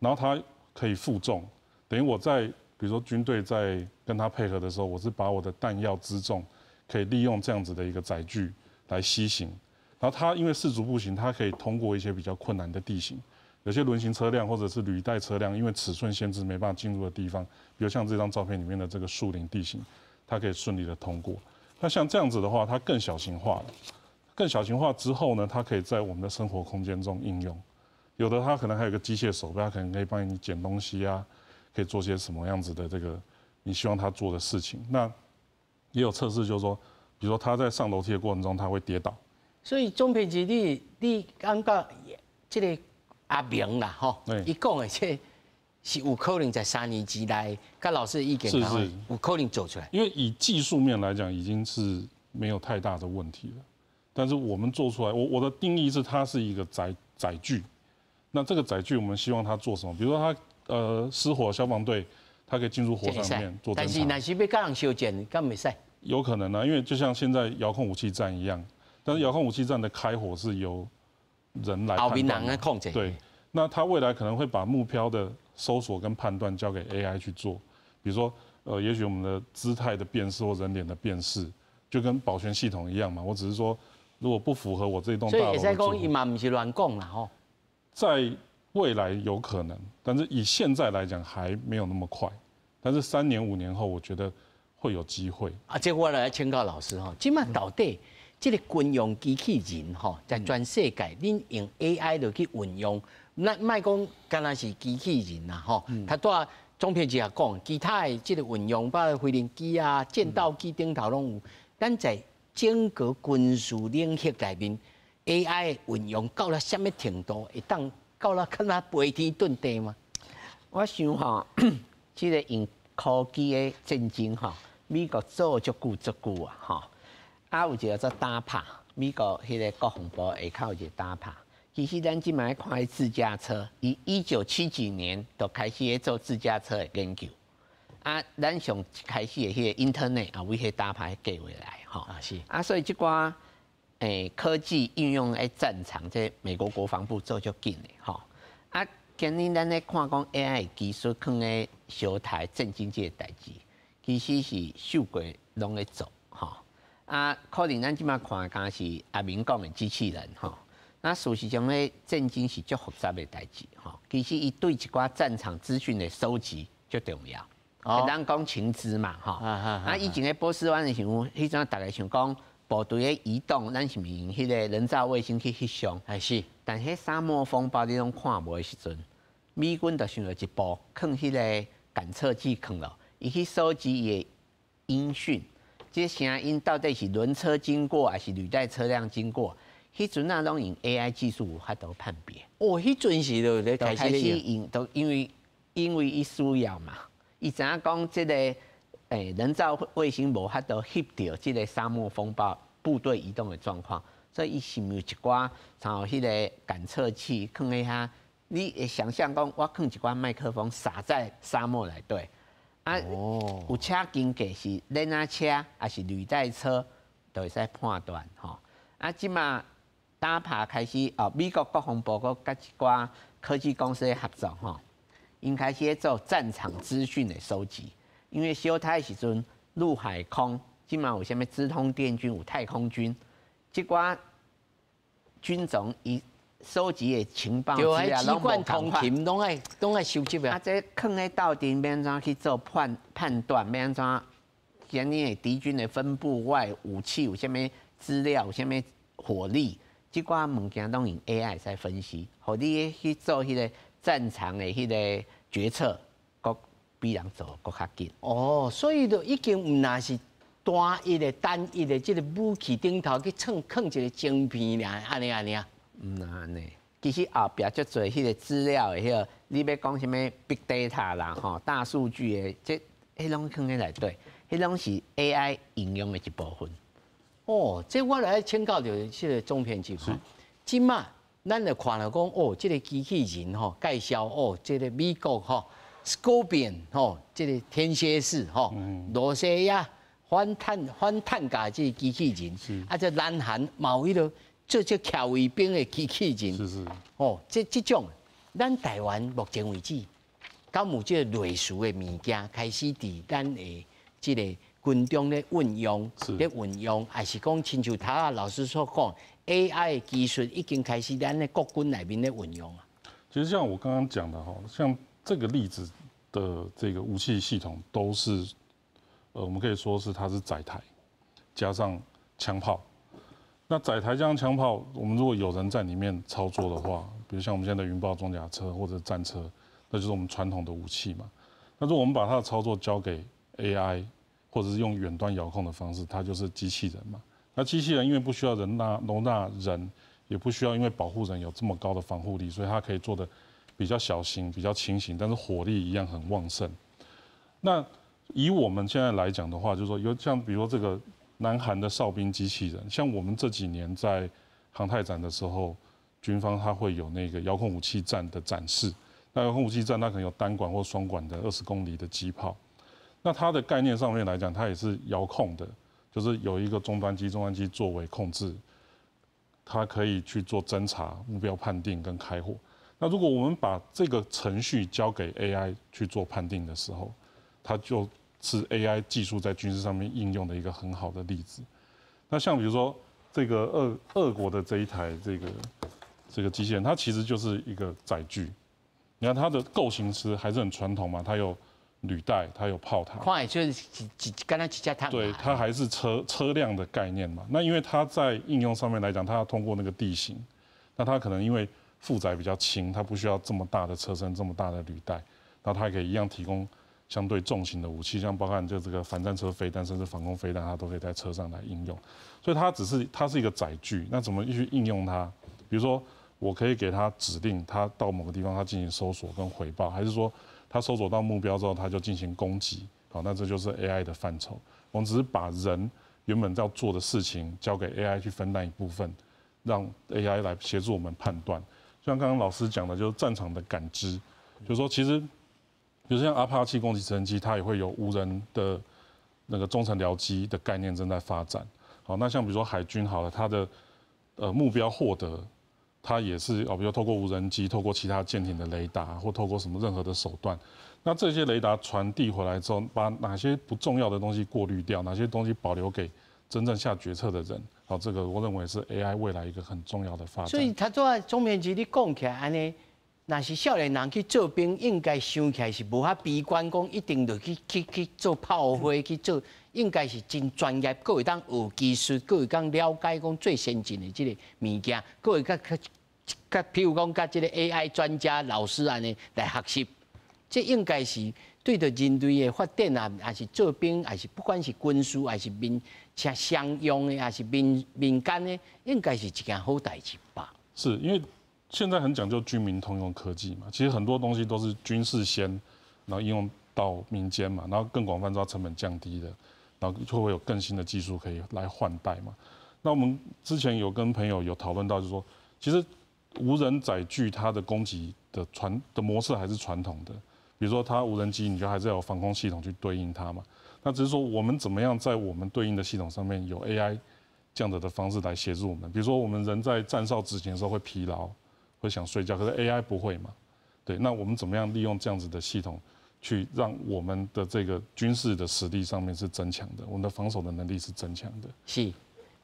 Speaker 9: 然后它可以负重。等于我在比如说军队在跟他配合的时候，我是把我的弹药辎重可以利用这样子的一个载具来西行，然后它因为4足步行，它可以通过一些比较困难的地形，有些轮行车辆或者是履带车辆，因为尺寸限制没办法进入的地方，比如像这张照片里面的这个树林地形，它可以顺利的通过。那像这样子的话，它更小型化了，更小型化之后呢，它可以在我们的生活空间中应用。有的它可能还有个机械手臂，它可能可以帮你捡东西啊。可以做些什么样子的这个你希望他做的事情？那也有测试，就是说，比如说他在上楼梯的过程中，他会跌倒。
Speaker 1: 所以总编辑，你感觉这个阿明啦，吼，伊讲的这是有可能在3年之内，跟老师的意见是有可能做出来。
Speaker 9: 因为以技术面来讲，已经是没有太大的问题了。但是我们做出来，我的定义是它是一个载具。那这个载具，我们希望它做什么？比如说它。失火消防队，他可以进入火场里面做侦查。
Speaker 1: 但是，那是要跟人修剪，敢没使？
Speaker 9: 有可能啊，因为就像现在遥控武器站一样，但是遥控武器站的开火是由人来判断。后面人来控制。对，那他未来可能会把目标的搜索跟判断交给 AI 去做，比如说，也许我们的姿态的辨识或人脸的辨识，就跟保全系统一样嘛。我只是说，如果不符合我这栋大楼的，
Speaker 1: 所以也在讲，伊嘛不是乱讲啦吼。
Speaker 9: 在未来有可能，但是以现在来讲还没有那么快。但是3年5年后，我觉得会有机会。
Speaker 1: 啊，这我来请教老师哈，今麦到底这个军用机器人哈，在全世界，恁用 AI 就去运用，那卖讲敢若是机器人呐吼，他多总编辑也讲，其他的这个运用，包括飞行机啊、战斗机顶头拢有。咱在整个军事领域内面 ，AI 的运用到了什么程度，会当？到了看他飞天遁地吗？
Speaker 8: 我想吼，这个用科技的战争吼，美国做足久啊吼，啊有一个做打帕，美国迄个国防部下口有一个打帕。其实咱即摆看自驾车，伊1970几年就开始咧做自驾车的研究。啊，咱上开始的迄个 Internet 啊，为迄打帕计划来吼。啊是。啊，所以即寡。科技应用在战场，这美国国防部做就紧的吼。啊，今年咱咧看讲 AI 技术放咧小台震惊这个代志，其实是受过拢咧做吼。啊，可能咱即摆看敢是阿明讲的机器人吼。那事实上咧，震惊是足复杂的代志吼。其实伊对一寡战场资讯的收集最重要。哦。咱讲情资嘛吼。啊，以前咧波斯湾的时候，迄阵大家想讲。部队的移动，咱是用迄个人造卫星去翕相，
Speaker 1: 还是？
Speaker 8: 但迄沙漠风暴你拢看无的时阵，美军就想到一步，放迄个感测器放落，伊去收集伊的音讯，这声音到底是轮车经过还是履带车辆经过？迄阵啊，拢用 AI 技术有法度判别。
Speaker 1: 哦，迄阵是就咧开始
Speaker 8: 用，都因为伊需要嘛，伊知影讲这个。人造卫星无法度翕到这个沙漠风暴部队移动的状况，所以伊是有一寡像迄个感测器放喺遐，你会想象讲我放一寡麦克风撒在沙漠内底，啊，有车经过是人仔车还是履带车，就会使判断吼。啊，即马打拍开始美国国防部佮甲一寡科技公司的合作吼，因开始做战场资讯的收集，因为小台的时阵陆海空。即嘛有啥物资通电军、有太空军，即寡军种伊收集的情报资料拢无同款，
Speaker 1: 拢爱收集啊。
Speaker 8: 啊，这放喺斗阵，要安怎去做判断？要安怎？今年敌军的分布外武器有啥物资料？有啥物火力？即寡物件拢用 AI 在分析，互你去做迄个战场的迄个决策，国比人做国较紧。
Speaker 1: 哦，所以就已经唔那是。单一的、单一的，这个武器顶头去藏一个晶片俩，安尼啊。
Speaker 8: 安尼，其实后壁足侪迄个资料的迄个，你要讲什么 big data 啦，吼，大数据的，迄拢放喺内底，迄拢是 AI 应用的一部分。
Speaker 1: 哦，这我来请教着这个总编辑哈。即马咱就看了讲，哦，这个机器人吼介绍哦，这个美国吼 Scorpion 吼，这个天蝎式吼，罗西亚。反碳价这机器人，啊，这南韩某迄个做这骑卫兵的机器人，
Speaker 9: 是，
Speaker 1: 哦，这种，咱台湾目前为止，敢有这类似的物件开始伫咱的这个军中咧运用，还是讲亲像头啊老师所讲 ，AI 的技术已经开始咱的国军内面咧运用啊。
Speaker 9: 其实像我刚刚讲的哈，像这个例子的这个武器系统都是。我们可以说是它是载台加上枪炮。那载台加上枪炮，我们如果有人在里面操作的话，比如像我们现在的云豹装甲车或者战车，那就是我们传统的武器嘛。那如果我们把它的操作交给 AI， 或者是用远端遥控的方式，它就是机器人嘛。那机器人因为不需要容纳人，也不需要因为保护人有这么高的防护力，所以它可以做的比较小型、比较轻型，但是火力一样很旺盛。那以我们现在来讲的话，就是说有像比如说这个南韩的哨兵机器人，像我们这几年在航太展的时候，军方它会有那个遥控武器站的展示。那遥控武器站它可能有单管或双管的20公里的机炮。那它的概念上面来讲，它也是遥控的，就是有一个终端机作为控制，它可以去做侦查、目标判定跟开火。那如果我们把这个程序交给 AI 去做判定的时候，它就是 AI 技术在军事上面应用的一个很好的例子。那像比如说这个俄国的这一台这个机器人，它其实就是一个载具。你看它的构型是还是很传统嘛，它有履带，它有炮塔。
Speaker 1: 看就是刚才几架坦克。
Speaker 9: 对，它还是车辆的概念嘛。那因为它在应用上面来讲，它要通过那个地形，那它可能因为负载比较轻，它不需要这么大的车身、这么大的履带，然后它也可以一样提供相对重型的武器，像包含就这个反战车飞弹，甚至防空飞弹，它都可以在车上来应用。所以它是一个载具，那怎么去应用它？比如说，我可以给它指令，它到某个地方它进行搜索跟回报，还是说它搜索到目标之后，它就进行攻击？好，那这就是 AI 的范畴。我们只是把人原本要做的事情交给 AI 去分担一部分，让 AI 来协助我们判断。像刚刚老师讲的，就是战场的感知，就是说其实。比如像阿帕奇攻击直升机，它也会有无人的那个中程僚机的概念正在发展。好，那像比如说海军好了，它的目标获得，它也是比如透过无人机、透过其他舰艇的雷达，或透过什么任何的手段。那这些雷达传递回来之后，把哪些不重要的东西过滤掉，哪些东西保留给真正下决策的人。好，这个我认为是 AI 未来一个很重要的发展。
Speaker 1: 所以他做总编辑你讲起来安尼。若是少年人去做兵，应该想起来是无遐悲观，讲一定就去做炮灰去做，应该是真专业，各会当学技术，各会当了解讲最先进的这个物件，各会譬如讲甲这个 AI 专家老师安尼来学习，这应该是对着人类的发展啊，还是做兵，还是不管是军事，还是像商用的，还是民间的，应该是一件好代志吧？
Speaker 9: 是因为。现在很讲究军民通用科技嘛，其实很多东西都是军事先，然后应用到民间嘛，然后更广泛，抓成本降低的，然后就会有更新的技术可以来换代嘛。那我们之前有跟朋友有讨论到，就是说，其实无人载具它的攻击的模式还是传统的，比如说它无人机，你就还是要有防空系统去对应它嘛。那只是说我们怎么样在我们对应的系统上面有 AI 这样的方式来协助我们。比如说我们人在站哨执勤的时候会疲劳，会想睡觉，可是 AI 不会嘛？对，那我们怎么样利用这样子的系统，去让我们的这个军事的实力上面是增强的，我们的防守的能力是增强的。
Speaker 1: 是，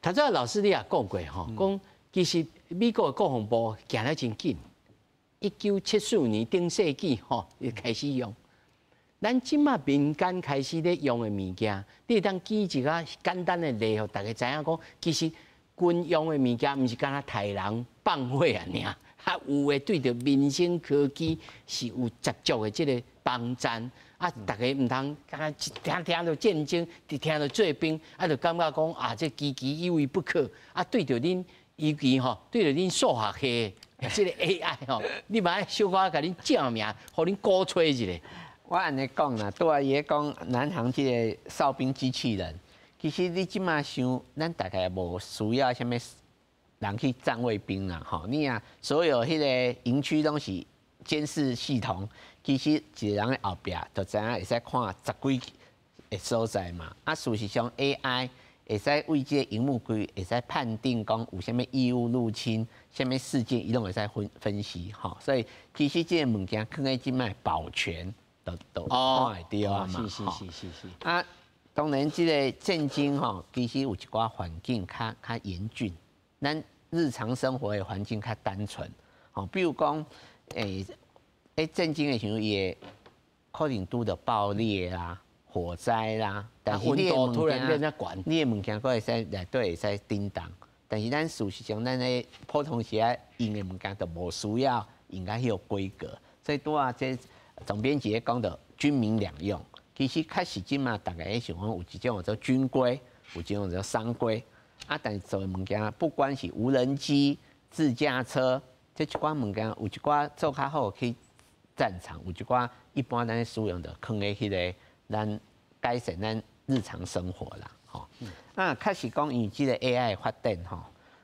Speaker 1: 头先老师你也讲过吼，讲其实美国的国防部行得真紧，1974年顶世纪吼就开始用。咱即马民间开始咧用的物件，你会当举一个简单的例，互大家知影讲，其实军用的物件毋是敢若杀人放火啊尔，还有的对着民生科技是有接触的即个帮战。啊，大家毋通敢若听到战争，听到做兵，啊，就感觉讲啊，这岌岌有为不可。啊，对着恁尤其吼，对着恁数学系的即个 AI 吼，你嘛爱小可甲恁正名，互恁鼓吹一下。
Speaker 8: 我安尼讲啦，对啊，伊咧讲南航即个哨兵机器人，其实你即马想，咱大概无需要啥物人去站卫兵啦，吼，你啊，所有迄个营区拢是监视系统，其实一个人的后壁就知影会使看10几个所在嘛。啊，事实上 AI 会使为即个荧幕规会使判定讲有啥物异物入侵，啥物事件伊拢会使分析，吼，所以其实即个物件放在即摆保全。都看会到啊嘛，
Speaker 1: 是。
Speaker 8: 啊，当然，即个战争吼，其实有一寡环境较严峻，咱日常生活的环境较单纯，吼，比如讲，战争的时候也可能拄到爆裂啦、火灾啦，但是
Speaker 1: 温度突然变得悬，
Speaker 8: 你的物件佫会使内底会使叮当，但是咱事实上，咱的普通时啊用的物件就无需要应该有规格，所以拄啊这。总编辑讲到军民两用，其实较实际嘛，大家咧想讲有一种叫做军规，有一种叫做商规。啊，但是做物件，不管是无人机、自驾车，这一寡物件有一寡做较好去战场，有一寡一般咱使用的放在迄个咱改善咱日常生活啦，吼。啊，确实讲因为即个 AI 发展吼，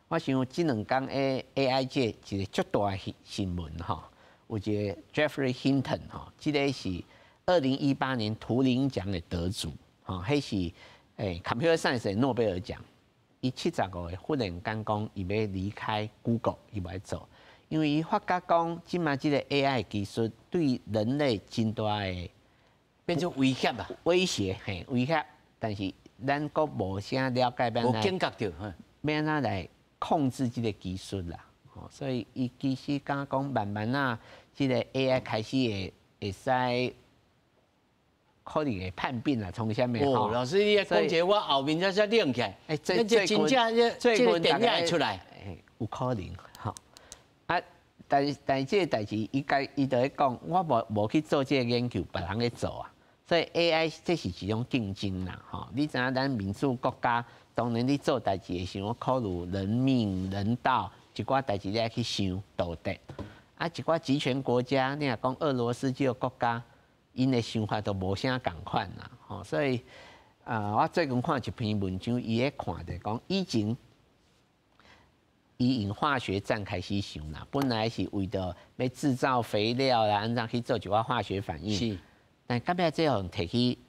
Speaker 8: 我想即两天 AI 这一个足大的新闻吼。有一个 Jeffrey Hinton 哈，这个是2018年图灵奖的得主，哈，迄是Computer Science 的诺贝尔奖。伊75岁忽然间讲，伊要离开 Google， 伊要走，因为伊发觉讲，即马这个 AI 技术对人类真大的
Speaker 1: 变成威胁啊，
Speaker 8: 威胁威胁，但是咱阁无啥了解，
Speaker 1: 无感觉到，
Speaker 8: 要安怎来控制这个技术啦。所以，伊其实刚讲慢慢啊，这个 AI 开始会使可能会叛变啦，从下面
Speaker 1: 哦，老师，你讲一个我后面才亮起来，这真正这个电影出来，
Speaker 8: 有可能吼。啊，但是这个代志，伊就咧讲，我无去做这个研究，别人咧做啊。所以 AI 这是一种竞争啦，吼。你知影咱民主国家，当然你做代志会想考虑人命、人道。一寡代志你爱去想道德，啊，一寡集权国家，你若讲俄罗斯这个国家，因的想法都无啥共款啦，吼，所以我最近看一篇文章，伊咧看着讲，以前伊用化学战开始想啦，本来是为着要制造肥料啦，安怎去做一寡化学反应，
Speaker 1: 是，
Speaker 8: 但到尾最后摕去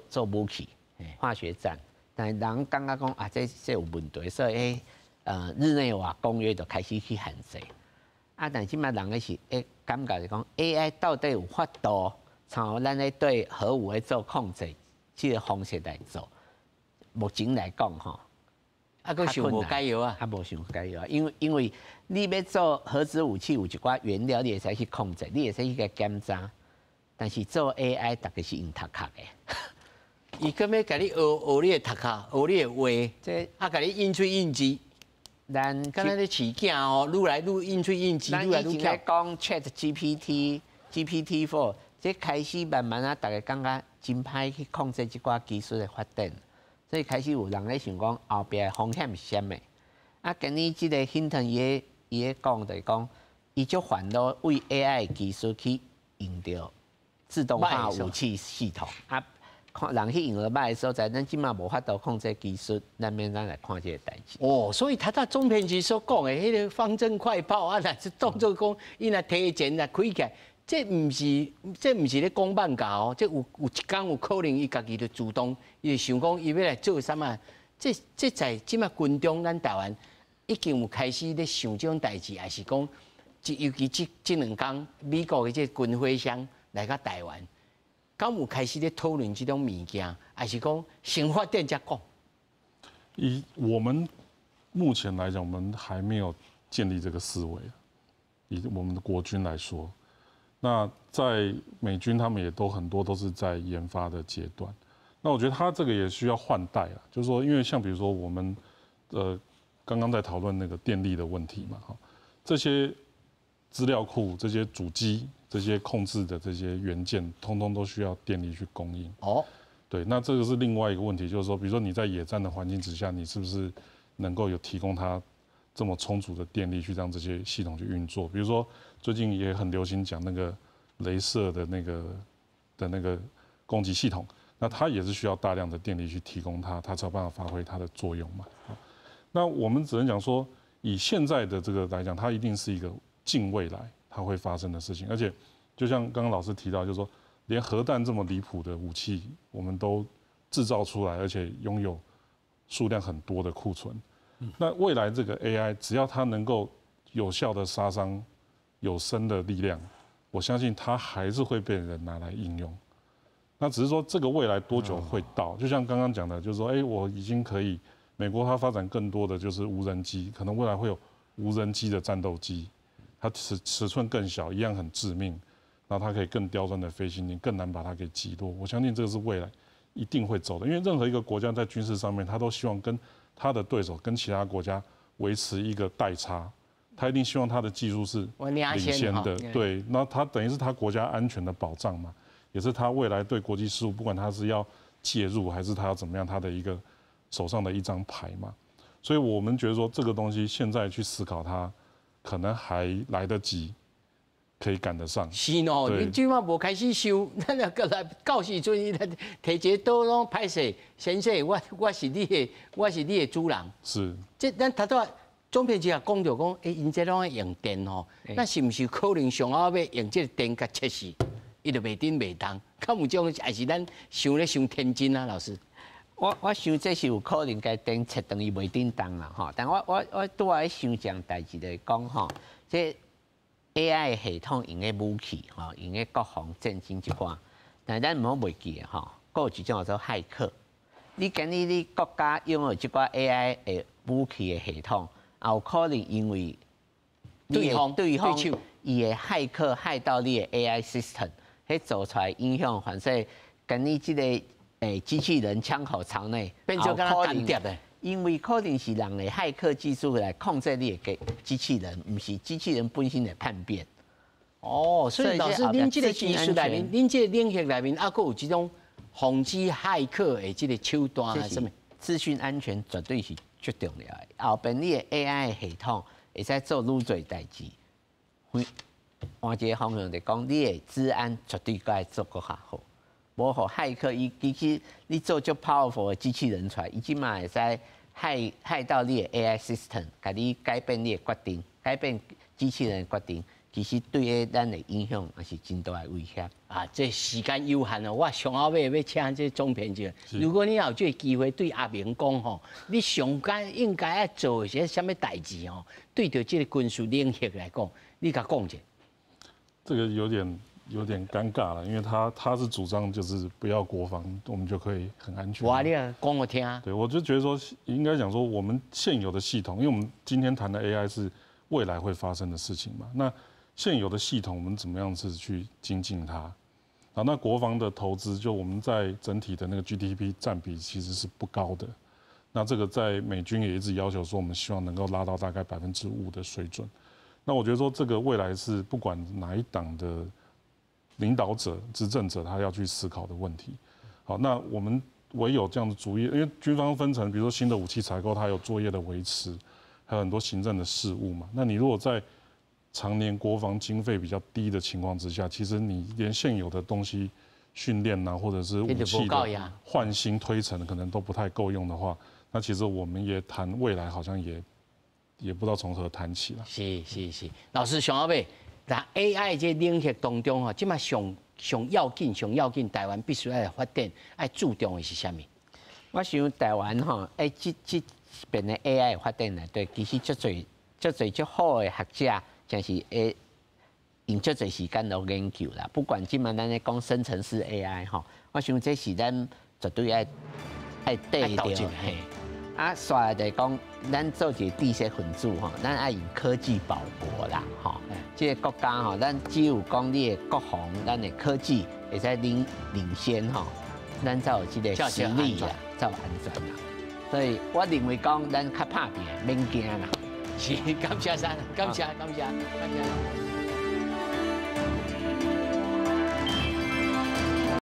Speaker 8: 做武器，化学战，但是人感觉讲啊，这有问题，所以日内瓦公约就开始去限制，啊，但即摆人个是感觉是讲 AI 到底有法度，像咱咧对核武咧做控制，即个方式来做。目前来讲吼，
Speaker 1: 佫想无解药啊，
Speaker 8: 无想解药啊，因为你要做核子武器有一寡原料，你会使去控制，你会使去个检查，但是做 AI 大概是用读壳的。
Speaker 1: 伊根要甲你学你的读壳，学你的话，这甲你印吹印字。咱刚才咧饲囝哦，愈来愈印吹印字，愈来愈巧。
Speaker 8: 讲 ChatGPT、GPT4， 这开始慢慢啊，大家感觉真歹去控制即寡技术的发展，所以开始有人咧想讲后壁的风险是啥物？啊，今日即个 Hinton 伊咧讲就是讲，伊就烦恼为 AI 技术去用到自动化武器系统啊，人去用了歹的所在，咱即马无法度控制技术，咱来看这个代志。
Speaker 1: 哦，所以他在总编辑所讲的迄个方阵快跑啊，那是当作讲伊若提前来开起来，这毋是咧讲慢教哦，这有一天有可能伊家己就主动，伊就想讲伊要来做啥物。这在即马军中，咱台湾已经有开始咧想这种代志，还是讲，尤其这2天，美国的这军火商来到台湾。敢有开始咧讨论这种物件，还是讲先发展才讲？
Speaker 9: 以我们目前来讲，我们还没有建立这个思维。以我们的国军来说，那在美军他们也都很多都是在研发的阶段。那我觉得他这个也需要换代啊，就是说，因为像比如说我们刚刚在讨论那个电力的问题嘛，哈，这些资料库、这些主机。这些控制的这些元件，通通都需要电力去供应。哦，对，那这个是另外一个问题，就是说，比如说你在野战的环境之下，你是不是能够有提供它这么充足的电力去让这些系统去运作？比如说最近也很流行讲那个雷射的那个攻击系统，那它也是需要大量的电力去提供它才有办法发挥它的作用嘛。那我们只能讲说，以现在的这个来讲，它一定是一个近未来它会发生的事情，而且就像刚刚老师提到，就是说，连核弹这么离谱的武器，我们都制造出来，而且拥有数量很多的库存。那未来这个 AI， 只要它能够有效的杀伤有生的力量，我相信它还是会被人拿来应用。那只是说这个未来多久会到？就像刚刚讲的，就是说，我已经可以，美国它发展更多的就是无人机，可能未来会有无人机的战斗机。它尺寸更小，一样很致命，然后它可以更刁钻的飞行，你更难把它给击落。我相信这个是未来一定会走的，因为任何一个国家在军事上面，他都希望跟他的对手、跟其他国家维持一个代差，他一定希望他的技术是领先的，对，那他等于是他国家安全的保障嘛，也是他未来对国际事务，不管他是要介入还是他要怎么样，他的一个手上的一张牌嘛。所以我们觉得说这个东西现在去思考它。可能还来得及，可以赶得上。
Speaker 1: 是喏，你即马无开始收，咱就过来到时阵，摕一个刀拢歹势，先生，我是你的主人。
Speaker 9: 是。
Speaker 1: 这咱头拄总编辑也讲着讲，因这拢用电吼，那是毋是可能上后要用这个电甲测试，伊就袂顶袂当？敢有种还是咱想天真啊，老师？
Speaker 8: 我想这是有可能该电测等于袂叮当啦吼，但我拄仔想一件代志就是讲吼，这 AI 系统用的武器吼，用的国防战争一寡，但咱唔好袂记吼，还有一种叫做骇客。你今日你国家拥有这寡 AI 的武器的系统，也有可能因为对方伊的骇客害到你的 AI system， 迄做出来影响，反正今日这个。机器人枪口槽内
Speaker 1: 变做敢干掉的，
Speaker 8: 因为可能是人的骇客技术来控制你的机器人，不是机器人本身的叛变。
Speaker 1: 哦，所以老师，您这个技术内面，您这个领域内面，还佫有这种防止骇客的这个手段啊什么？
Speaker 8: 资讯安全绝对是最重要的。后边你的 AI 系统会使做愈多代志。换一个方向就讲，你的治安绝对该做更较好。无互骇客，其实你做足 powerful 的机器人出来，伊即马会使害到你的 AI system， 甲你改变你的决定，改变机器人的决定，其实对咱的影响也是真大的威胁。
Speaker 1: 啊，这时间有限哦，我上后尾要请这总编辑。如果你有这个机会对阿明讲吼，你上该应该要做一些什么代志吼？对着这个军事领域来讲，你甲讲者。
Speaker 9: 这个有点尴尬了，因为他是主张就是不要国防，我们就可以很安全。
Speaker 1: 我你讲我听。
Speaker 9: 对，我就觉得说应该讲说我们现有的系统，因为我们今天谈的 AI 是未来会发生的事情嘛，那现有的系统我们怎么样子去精进它？啊，那国防的投资就我们在整体的那个 GDP 占比其实是不高的，那这个在美军也一直要求说我们希望能够拉到大概5%的水准。那我觉得说这个未来是不管哪一党的领导者、执政者，他要去思考的问题。好，那我们唯有这样的主意，因为军方分成，比如说新的武器采购，它有作业的维持，还有很多行政的事务嘛。那你如果在常年国防经费比较低的情况之下，其实你连现有的东西训练呐，或者是武器的换新推陈，可能都不太够用的话，那其实我们也谈未来好像也不知道从何谈起了。
Speaker 1: 是，老师想要问，那 AI 这领域当中吼，即马上要紧，台湾必须要发展，要注重的是啥物？
Speaker 8: 我想台湾吼，这边的 AI 发展来对，其实足侪好的学者，真是会用足侪时间来研究啦。不管今嘛咱咧讲生成式 AI 吼，我想这是咱绝对爱对着嘿。啊，刷来就讲，咱做一个知识分子吼，咱爱用科技保国啦吼。这个国家吼，咱只有讲你的国防，咱的科技会使领先吼，咱才有这个实力啦，才有安全啦。所以我认为讲，咱较拍拼，免惊啦。
Speaker 1: 是，感谢。